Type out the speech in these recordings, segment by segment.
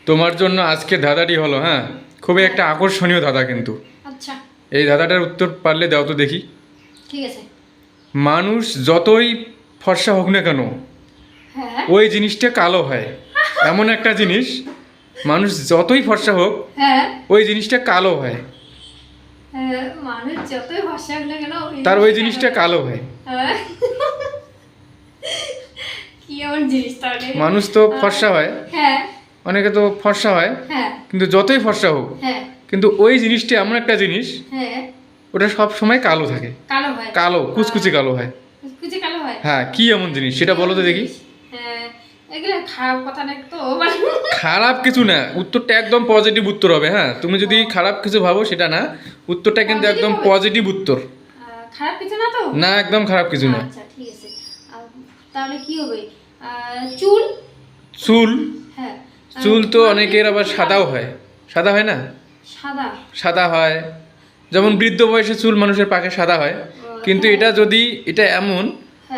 তোমার জন্য আজকে ধাঁধাটি হলো, হ্যাঁ, খুবই একটা আকর্ষণীয় ধাঁধা কিন্তু। আচ্ছা এই ধাঁধাটার উত্তর পারলে দাও তো দেখি। ঠিক আছে। মানুষ যতই ফর্সা হোক না কেন, হ্যাঁ ওই জিনিসটা কালো হয়। এমন একটা জিনিস, মানুষ যতই ফর্সা হোক হ্যাঁ ওই জিনিসটা কালো হয়। মানুষ যতই ভাষা না কেন তার ওই জিনিসটা কালো হয়। হ্যাঁ। কি এমন জিনিস তাহলে? মানুষ তো ফর্সা হয়, হ্যাঁ অনেকে তো ফর্সা হয়, হ্যাঁ কিন্তু যতই ফর্সা হোক, হ্যাঁ কিন্তু ওই জিনিসটা এমন একটা জিনিস, হ্যাঁ ওটা সব সময় কালো থাকে। কালো হয়, কালো, কুচকুচে কালো হয়। কুচকুচে কালো হয়। হ্যাঁ, কি এমন জিনিস সেটা বলো তো দেখি। হ্যাঁ, এগুলো খারাপ কথা না তো মানে। খারাপ কিছু না, উত্তরটা একদম পজিটিভ উত্তর হবে। হ্যাঁ, তুমি যদি খারাপ কিছু ভাবো সেটা না, উত্তরটা কিন্তু একদম পজিটিভ উত্তর। খারাপ কিছু না তো? না, একদম খারাপ কিছু না। আচ্ছা ঠিক আছে। তাহলে কি হবে? চুল। চুল? হ্যাঁ, চুল তো অনেকের আবার সাদাও হয়। সাদা হয় না? সাদা সাদা হয়, যেমন বৃদ্ধ বয়সে চুল মানুষের পাকে সাদা হয়। কিন্তু এটা যদি এটা এমন,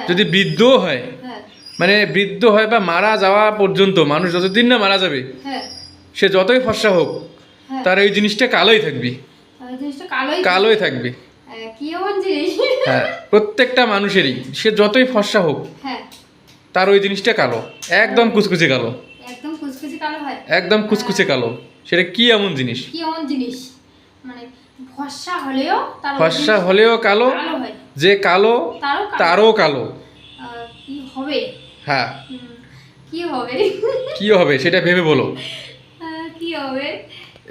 যদি বৃদ্ধও হয়, হ্যাঁ মানে বৃদ্ধ হয় বা মারা যাওয়া পর্যন্ত, মানুষ যতদিন না মারা যাবে, হ্যাঁ সে যতই ফর্সা হোক, হ্যাঁ, তার এই জিনিসটা কালোই থাকবে। জিনিসটা কালোই কালোই থাকবে। কি এমন জিনিস? হ্যাঁ, প্রত্যেকটা মানুষেরই, সে যতই ফর্সা হোক, হ্যাঁ, তার ওই জিনিসটা কালো, একদম কুচকুচে কালো। একদম কুচকুচে কালো হয়, একদম কুচকুচে কালো। সেটা কি এমন জিনিস? কি এমন জিনিস মানে ফর্সা হলেও তার ওই ফর্সা জিনিস হলেও কালো, কালো হয়, যে কালো তারও তারও কালো। কি হবে? হ্যাঁ, কি হবে? কি হবে সেটা ভেবে বলো। কি হবে?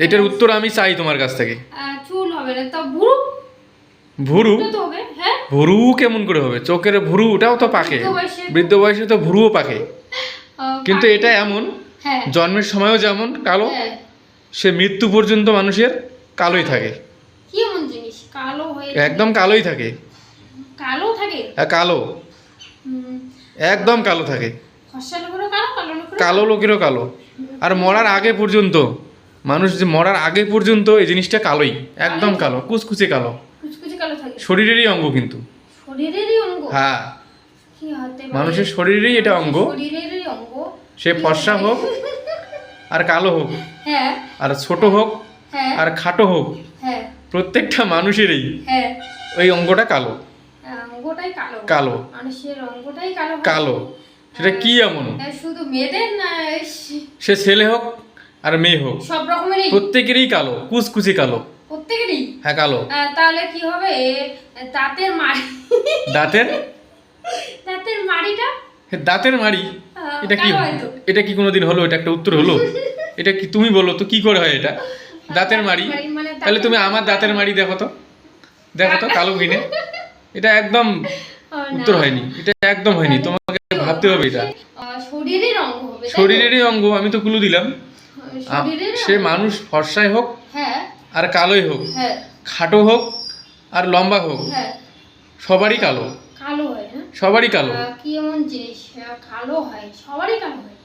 এটার উত্তর আমি চাই তোমার কাছ থেকে। চুল হবে না তো ভুরু? ভুরু? তো হবে। হ্যাঁ, ভুরু কেমন করে হবে? চোখের ভুরু ওটাও তো পাকে, বৃদ্ধ বয়সে তো ভুরুও পাকে। কিন্তু এটা এমন, হ্যাঁ জন্মের সময়ও যেমন কালো, হ্যাঁ, সে মৃত্যু পর্যন্ত মানুষের কালোই থাকে। কি এমন জিনিস কালো হয়ে একদম কালোই থাকে। কালো থাকে? হ্যাঁ, কালো, একদম কালো থাকে। ফর্সা লোকেরও কালো, কালো লোকেরও কালো লোকেরও কালো। আর মরার আগে পর্যন্ত, মানুষ যে মরার আগে পর্যন্ত এই জিনিসটা কালোই, একদম কালো, কুচকুচে কালো। কুচকুচে কালো থাকে। শরীরেরই অঙ্গ কিন্তু। শরীরেরই অঙ্গ? হ্যাঁ, কি হতে পারে? মানুষের শরীরেরই এটা অঙ্গ। শরীরেরই অঙ্গ। সে ফর্সা হোক আর কালো হোক, হ্যাঁ, আর ছোট হোক হ্যাঁ আর খাটো হোক, হ্যাঁ প্রত্যেকটা মানুষেরই হ্যাঁ, ওই অঙ্গটা কালো। অঙ্গটাই কালো? কালো, মানুষের অঙ্গটাই কালো হয়? কালো। সেটা কি এমন? শুধু মেয়েদের না, সে ছেলে হোক আর মেয়ে হোক, সব রকমেরই? প্রত্যেকেরই কালো, কুচকুচে কালো। প্রত্যেকেরই? হ্যাঁ, কালো। তাহলে কি হবে? দাঁতের মাড়ি? দাঁতের? দাঁতের মাড়িটা? দাঁতের মাড়ি? এটা কি? কালো হয় তো? এটা কি কোনোদিন হলো? এটা একটা উত্তর হলো? এটা কি তুমি বলো তো, কি করে হয় এটা? দাঁতের মাড়ি? মানে তাহলে তুমি আমার দাঁতের মাড়ি দেখো তো, দেখো তো কালো কিনে। এটা একদম উত্তর হয়নি, এটা একদম হয়নি। তোমাকে ভাবতে হবে এটা। শরীরের অঙ্গ হবে? শরীরেরই অঙ্গ, আমি তো ক্লু দিলাম। সে মানুষ ফর্সাই হোক হ্যাঁ আর কালোই হোক, হ্যাঁ খাটো হোক আর লম্বা হোক, হ্যাঁ, সবারই কালো। কালো হয় না? সবারই কালো। কি এমন জিনিস কালো হয়? সবারই কালো হয়?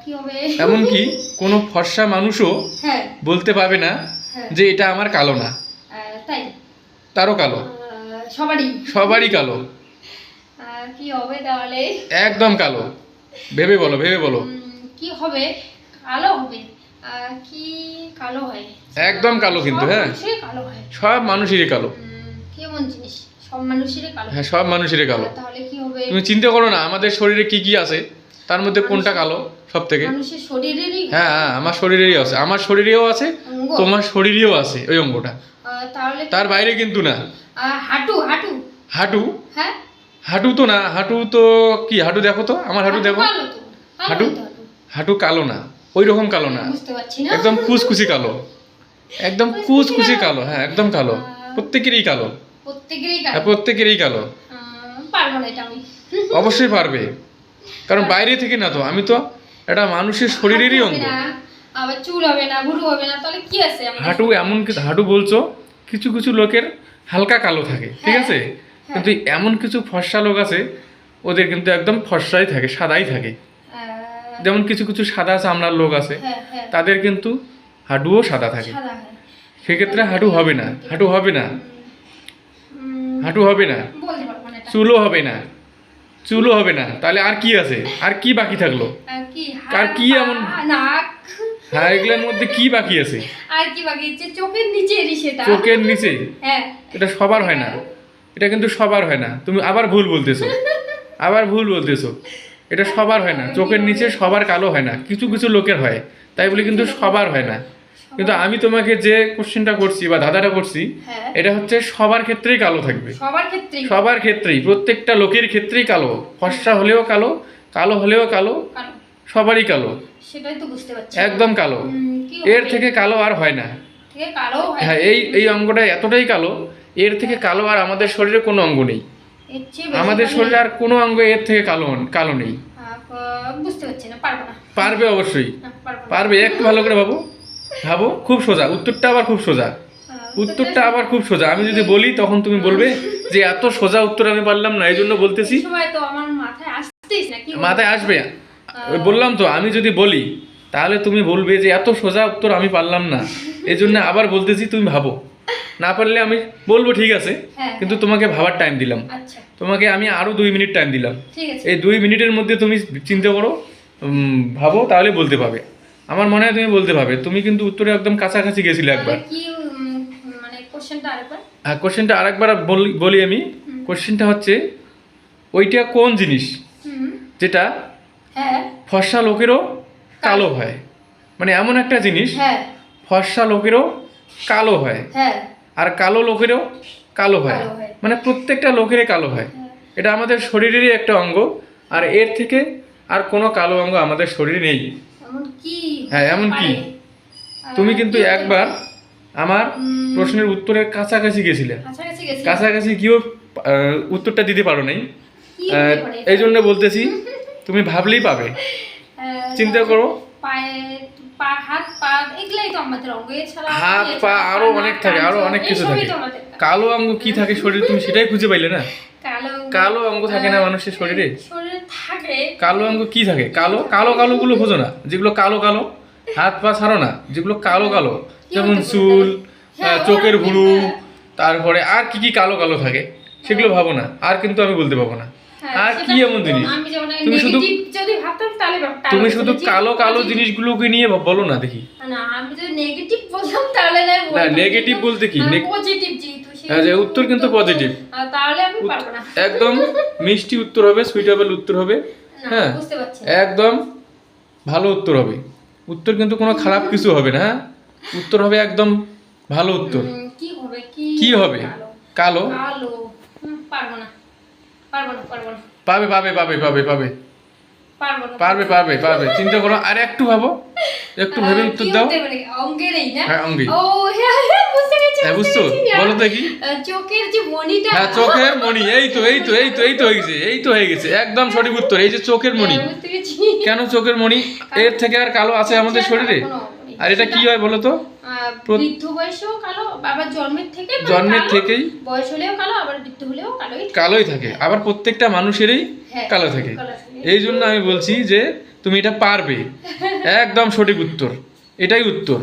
কি হবে? এমনকি কোনো ফর্সা মানুষও হ্যাঁ বলতে পারবে না হ্যাঁ, যে এটা আমার কালো না। তাই? তারও কালো। সবারই? সবারই কালো। কি হবে তাহলে? একদম কালো। ভেবে বলো, ভেবে বলো। কি হবে? কালো হবে? কি কালো হয়? একদম কালো কিন্তু। হ্যাঁ, সব কালো হয়? সব মানুষেরই কালো। কেমন জিনিস? সব মানুষেরই কালো? হ্যাঁ, সব মানুষেরই কালো। তাহলে কি হবে? তুমি চিন্তা করো না, আমাদের শরীরে কি কি আছে, তার মধ্যে কোনটা কালো সব থেকে? মানুষের শরীরেরই? হ্যাঁ হ্যাঁ, আমার শরীরেরই আছে, আমার শরীরেও আছে, অঙ্গ? তোমার শরীরেও আছে ওই অঙ্গটা। তাহলে তার বাইরে কিন্তু না। হাঁটু? হাঁটু? হাঁটু? হ্যাঁ, হাঁটু তো না। হাঁটু তো কি? হাঁটু দেখো তো, আমার হাঁটু দেখো। কালো তো? হাঁটু? হাঁটু কালো না, ওই রকম কালো না, বুঝতে পারছি না। একদম কুচকুচি কালো। একদম কুচকুচি কালো। হ্যাঁ, একদম কালো। প্রত্যেকেরই কালো। প্রত্যেকেরই হ্যাঁ, কালো? প্রত্যেকেরই কালো। পারবো না এটা আমি। অবশ্যই পারবে, কারণ বাইরে থেকে না তো, আমি তো এটা মানুষের শরীরেরই হাঁটু অঙ্গ। হবে না, আবার চুল হবে না, ভুরু হবে না, তাহলে কি আছে আমাদের? হাঁটু এমন কি? হাঁটু বলছো, কিছু কিছু লোকের হালকা কালো থাকে, ঠিক আছে, কিন্তু এমন কিছু ফর্সা লোক আছে, ওদের কিন্তু একদম ফর্সাই থাকে, সাদাই থাকে। যেমন কিছু কিছু সাদা চামড়ার লোক আছে, হ্যাঁ হ্যাঁ, তাদের কিন্তু হাঁটুও সাদা থাকে। সাদা হয়? সেক্ষেত্রে হাঁটু হবে না, হাঁটু হবে না, হাঁটু হবে না। বলতে পারবো না এটা। চুলও হবে না, চুলও হবে না। তাহলে আর কি আছে? আর কি বাকি থাকলো? কি? আর কি এমন? নাক? হ্যাঁ, এগুলোর মধ্যে কি বাকি আছে? আর কি বাকি আছে? চোখের নিচেরই সেটা। চোখের নিচে? হ্যাঁ। এটা সবার হয় না, এটা কিন্তু সবার হয় না। তুমি আবার ভুল বলতেছো, আবার ভুল বলতেছো। এটা সবার হয় না, চোখের নিচে সবার কালো হয় না, কিছু কিছু লোকের হয়, তাই বলে কিন্তু সবার হয় না। কিন্তু আমি তোমাকে যে কোশ্চেনটা করছি বা ধাঁধাটা করছি, হ্যাঁ। এটা হচ্ছে সবার ক্ষেত্রেই কালো থাকবে, সবার ক্ষেত্রেই। সবার ক্ষেত্রেই, প্রত্যেকটা লোকের ক্ষেত্রেই কালো। ফর্সা হলেও কালো, কালো হলেও কালো, কালো। সবারই কালো, সেটাই তো বুঝতে পারছি। একদম কালো। কি এর হবে? থেকে কালো আর হয় না। থেকে কালো হয়। হ্যাঁ, এই এই অঙ্গটা এতটাই কালো, এর থেকে কালো আর আমাদের শরীরে কোনো অঙ্গ নেই। এর চেয়ে বেশি আমাদের কালো শরীরে আর কোনো অঙ্গ এর থেকে কালো কালো নেই। বুঝতে পারছি না, পারবো না। পারবে অবশ্যই, না, পারবো না। পারবে। একটু ভালো করে ভাবো, ভাবো। খুব সোজা উত্তরটা, আবার খুব সোজা উত্তরটা, আবার খুব সোজা। আমি যদি বলি তখন তুমি বলবে যে এত সোজা উত্তর আমি পারলাম না, এই জন্য বলতেছি। এই সময় তো আমার মাথায় আসতেইছ না, কি বলবো? মাথায় আসবে, বললাম তো। আমি যদি বলি তাহলে তুমি বলবে যে এত সোজা উত্তর আমি পারলাম না, এই জন্য আবার বলতেছি তুমি ভাবো। না পারলে আমি বলবো ঠিক আছে, হ্যাঁ, কিন্তু তোমাকে ভাবার টাইম দিলাম। আচ্ছা তোমাকে আমি আরো 2 মিনিট টাইম দিলাম। ঠিক আছে। এই 2 মিনিটের মধ্যে তুমি চিন্তা করো, ভাবো, তাহলে বলতে পারবে। আমার মনে হয় তুমি বলতে পারবে। তুমি কিন্তু উত্তরে একদম কাছাকাছি গেছিলে একবার। তাহলে কি মানে কোশ্চেনটা আরেকবার? হ্যাঁ, কোশ্চেনটা আরেকবার বলি আমি। কোশ্চেনটা হচ্ছে, ওইটা কোন জিনিস হুম। যেটা হ্যাঁ। ফর্সা লোকেরও কালো হয়? মানে এমন একটা জিনিস, হ্যাঁ। ফর্সা লোকেরও কালো হয় হ্যাঁ। আর কালো লোকেরও কালো হয়। কালো হয়। মানে প্রত্যেকটা লোকেরই কালো হয়। এটা আমাদের শরীরেরই একটা অঙ্গ, আর এর থেকে আর কোনো কালো অঙ্গ আমাদের শরীরে নেই। এমন কি? হ্যাঁ, এমন কি? পারে? তুমি কিন্তু কি হতে একবার পারে? আমার প্রশ্নের উত্তরের কাছাকাছি গেছিলে, কাছাকাছি গেছি। কাছাকাছি গিয়েও উত্তরটা দিতে পারো নাই। কি হতে পারে? এই জন্য বলতেছি, তুমি ভাবলেই পাবে। চিন্তা করো। পায়ে হাত পা এগুলাই তো আমাদের অঙ্গ, এছাড়া হাত পা আরো অনেক থাকে, আরো অনেক কিছু থাকে। কালো অঙ্গ কি থাকে শরীরে, তুমি সেটাই খুঁজে পাইলে না। কালো অঙ্গ থাকে না মানুষের শরীরে? শরীরে থাকে। কালো অঙ্গ কি থাকে? কালো কালো কালো গুলো খোঁজো না, যেগুলো কালো কালো। হাত পা ছাড়ো না, যেগুলো কালো কালো, যেমন চুল, চোখের ভুরু, তারপরে আর কি কি কালো কালো থাকে সেগুলো ভাবো না। আর কিন্তু আমি বলতে পারবো না। আর কি এমন জিনিস? তুমি শুধু যদি ভাবতাম তাহলে তুমি শুধু কালো কালো জিনিসগুলোকে নিয়ে বলো না দেখি। না, আমি যদি নেগেটিভ বলতাম তাহলে না, নেগেটিভ বলতে কি? পজিটিভ যেহেতু হ্যাঁ, যে উত্তর কিন্তু পজিটিভ। তাহলে আমি পারবো না। একদম মিষ্টি উত্তর হবে, সুইটেবল উত্তর হবে। হ্যাঁ, বুঝতে পারছি। একদম ভালো উত্তর হবে। উত্তর কিন্তু কোনো খারাপ কিছু হবে না। হ্যাঁ, উত্তর হবে একদম ভালো উত্তর। কি হবে? কি হবে? কালো। কালো। পারবো না, পারবো না, পারবো না। পাবে পাবে পাবে পাবে পাবে পারবো না। পারবে পারবে পারবে। চিন্তা করো, আর একটু ভাবো, একটু ভেবে উত্তর দাও। অঙ্গেরই না? হ্যাঁ, অঙ্গেই। ও হ্যাঁ, বুঝতে পেরেছি। হ্যাঁ, বুঝছো? বলো তো কি? চোখের যে মণিটা। হ্যাঁ, চোখের মণি। এই তো এই তো এই তো এই তো হয়ে গেছে, এই তো হয়ে গেছে, একদম সঠিক উত্তর। এই যে চোখের মণি। বুঝতে পেরেছি। কেন চোখের মণি? এর থেকে আর কালো আছে আমাদের শরীরে? আর এটা কি হয় বলো তো? বৃদ্ধ বয়সেও কালো, আবার জন্মের থেকে জন্মের থেকেই বয়স হলেও কালো, আবার বৃদ্ধ হলেও কালোই কালোই থাকে। আবার প্রত্যেকটা মানুষেরই কালো থাকে। কালো থাকে। এই জন্য আমি বলছি যে তুমি এটা পারবে। একদম সঠিক উত্তর। এই জন্য আমি বলছি যে তুমি এটা পারবে। একদম সঠিক উত্তর। এটাই উত্তর।